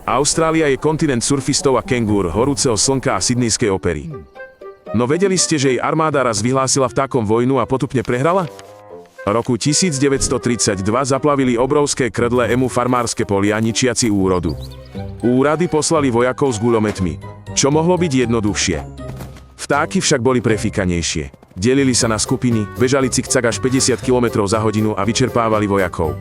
Austrália je kontinent surfistov a kengúr, horúceho slnka a sydneyskej opery. No vedeli ste, že jej armáda raz vyhlásila vtákom vojnu a potupne prehrala? Roku 1932 zaplavili obrovské krdle emu farmárske polia, ničiaci úrodu. Úrady poslali vojakov s guľometmi. Čo mohlo byť jednoduchšie? Vtáky však boli prefíkanejšie. Delili sa na skupiny, bežali cikcak až 50 km za hodinu a vyčerpávali vojakov.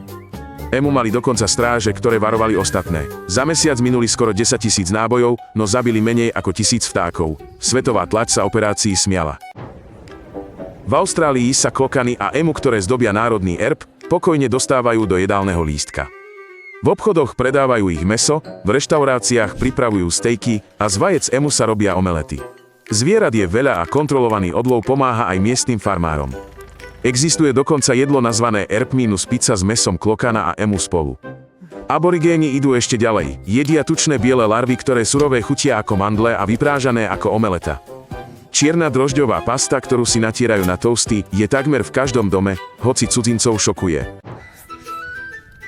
Emu mali dokonca stráže, ktoré varovali ostatné. Za mesiac minuli skoro 10 000 nábojov, no zabili menej ako 1000 vtákov. Svetová tlač sa operácii smiala. V Austrálii sa klokany a emu, ktoré zdobia národný erb, pokojne dostávajú do jedálneho lístka. V obchodoch predávajú ich mäso, v reštauráciách pripravujú stejky a z vajec emu sa robia omelety. Zvierat je veľa a kontrolovaný odlov pomáha aj miestnym farmárom. Existuje dokonca jedlo nazvané erb-pizza s mäsom klokana a emu spolu. Aborigéni idú ešte ďalej, jedia tučné biele larvy, ktoré surové chutia ako mandle a vyprážané ako omeleta. Čierna drožďová pasta, ktorú si natierajú na toasty, je takmer v každom dome, hoci cudzincov šokuje.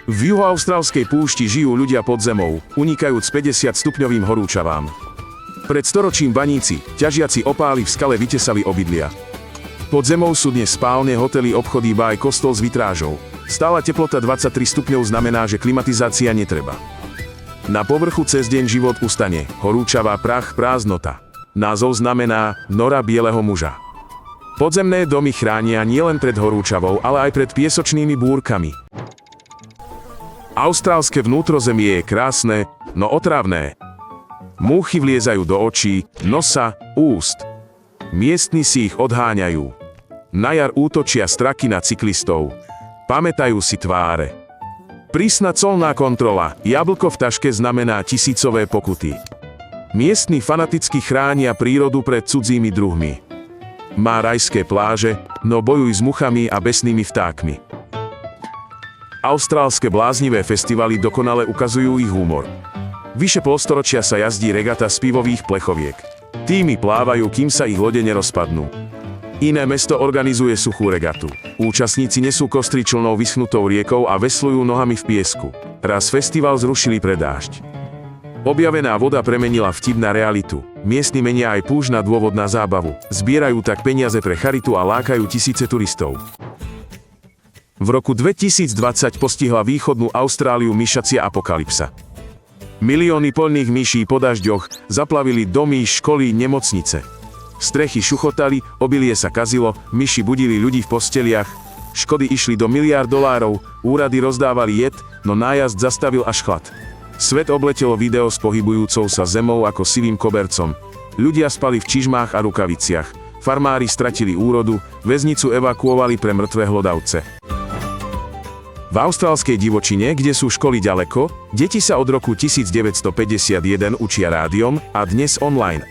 V juhoaustrálskej púšti žijú ľudia pod zemou, unikajúc 50-stupňovým horúčavám. Pred storočím baníci, ťažiaci opály v skale vytesali obydlia. Pod zemou sú dnes spálne, hotely, obchody, ba aj kostol s vitrážou. Stála teplota 23 stupňov znamená, že klimatizácia netreba. Na povrchu cez deň život ustane, horúčavá, prach, prázdnota. Názov znamená nora bieleho muža. Podzemné domy chránia nielen pred horúčavou, ale aj pred piesočnými búrkami. Austrálske vnútrozemie je krásne, no otrávne. Múchy vliezajú do očí, nosa, úst. Miestni si ich odháňajú. Na jar útočia straky na cyklistov. Pamätajú si tváre. Prísna colná kontrola, jablko v taške znamená tisícové pokuty. Miestni fanaticky chránia prírodu pred cudzími druhmi. Má rajské pláže, no bojuj s muchami a besnými vtákmi. Austrálske bláznivé festivaly dokonale ukazujú ich humor. Vyše polstoročia sa jazdí regata z pivových plechoviek. Týmy plávajú, kým sa ich lode nerozpadnú. Iné mesto organizuje suchú regatu. Účastníci nesú kostry člnou vyschnutou riekou a veslujú nohami v piesku. Raz festival zrušili pre dážď. Objavená voda premenila vtip na realitu. Miestni menia aj púšť na dôvod na zábavu. Zbierajú tak peniaze pre charitu a lákajú tisíce turistov. V roku 2020 postihla východnú Austráliu myšacia apokalypsa. Milióny poľných myší po dažďoch zaplavili domy, školy, nemocnice. Strechy šuchotali, obilie sa kazilo, myši budili ľudí v posteliach, škody išli do miliárd dolárov, úrady rozdávali jed, no nájazd zastavil až chlad. Svet obletelo video s pohybujúcou sa zemou ako sivým kobercom. Ľudia spali v čižmách a rukaviciach. Farmári stratili úrodu, väznicu evakuovali pre mŕtve hlodavce. V austrálskej divočine, kde sú školy ďaleko, deti sa od roku 1951 učia rádiom a dnes online.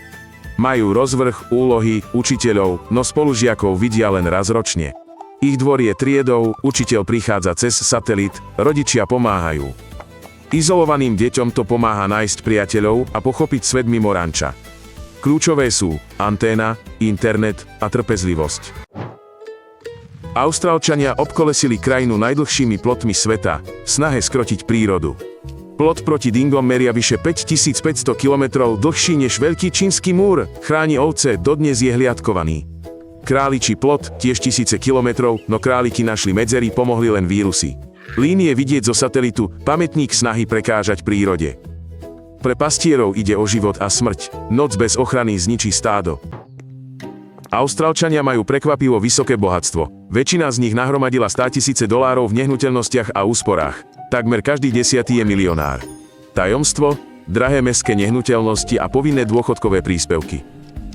Majú rozvrh, úlohy, učiteľov, no spolužiakov vidia len raz ročne. Ich dvor je triedou, učiteľ prichádza cez satelit, rodičia pomáhajú. Izolovaným deťom to pomáha nájsť priateľov a pochopiť svet mimo ranča. Kľúčové sú anténa, internet a trpezlivosť. Austrálčania obkolesili krajinu najdlhšími plotmi sveta, v snahe skrotiť prírodu. Plot proti dingom meria vyše 5500 km dlhší než Veľký čínsky múr, chráni ovce, dodnes je hliadkovaný. Králičí plot, tiež tisíce kilometrov, no králiky našli medzery, pomohli len vírusy. Línie vidieť zo satelitu, pamätník snahy prekážať prírode. Pre pastierov ide o život a smrť, noc bez ochrany zničí stádo. Austrálčania majú prekvapivo vysoké bohatstvo. Väčšina z nich nahromadila $100 000 v nehnuteľnostiach a úsporách. Takmer každý 10. je milionár. Tajomstvo? Drahé mestské nehnuteľnosti a povinné dôchodkové príspevky.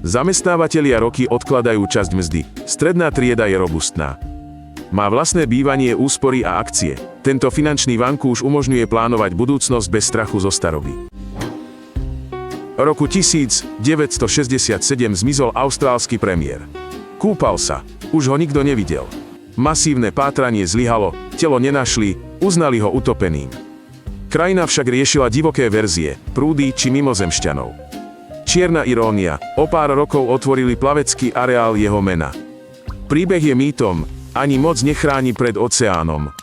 Zamestnávatelia roky odkladajú časť mzdy. Stredná trieda je robustná. Má vlastné bývanie, úspory a akcie. Tento finančný vankúš umožňuje plánovať budúcnosť bez strachu zo staroby. Roku 1967 zmizol austrálsky premiér. Kúpal sa. Už ho nikto nevidel. Masívne pátranie zlyhalo, telo nenašli, uznali ho utopeným. Krajina však riešila divoké verzie, prúdy či mimozemšťanov. Čierna irónia, o pár rokov otvorili plavecký areál jeho mena. Príbeh je mýtom, ani moc nechráni pred oceánom.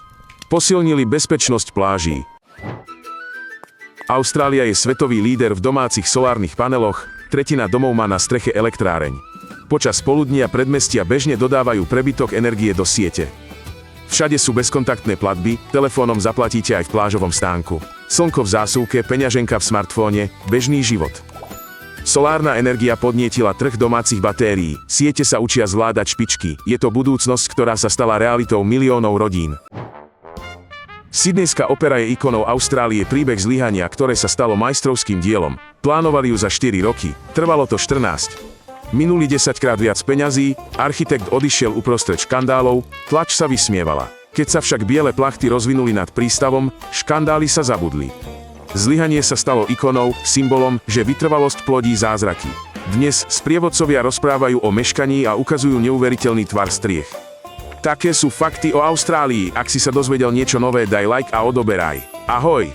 Posilnili bezpečnosť pláží. Austrália je svetový líder v domácich solárnych paneloch, tretina domov má na streche elektráreň. Počas poludnia predmestia bežne dodávajú prebytok energie do siete. Všade sú bezkontaktné platby, telefónom zaplatíte aj v plážovom stánku. Slnko v zásuvke, peňaženka v smartfóne, bežný život. Solárna energia podnietila trh domácich batérií, siete sa učia zvládať špičky, je to budúcnosť, ktorá sa stala realitou miliónov rodín. Sydneyská opera je ikonou Austrálie, príbeh zlyhania, ktoré sa stalo majstrovským dielom. Plánovali ju za 4 roky, trvalo to 14. Minuli 10-krát viac peňazí, architekt odišiel uprostred škandálov, tlač sa vysmievala. Keď sa však biele plachty rozvinuli nad prístavom, škandály sa zabudli. Zlyhanie sa stalo ikonou, symbolom, že vytrvalosť plodí zázraky. Dnes sprievodcovia rozprávajú o meškaní a ukazujú neuveriteľný tvar striech. Také sú fakty o Austrálii. Ak si sa dozvedel niečo nové, daj like a odoberaj. Ahoj!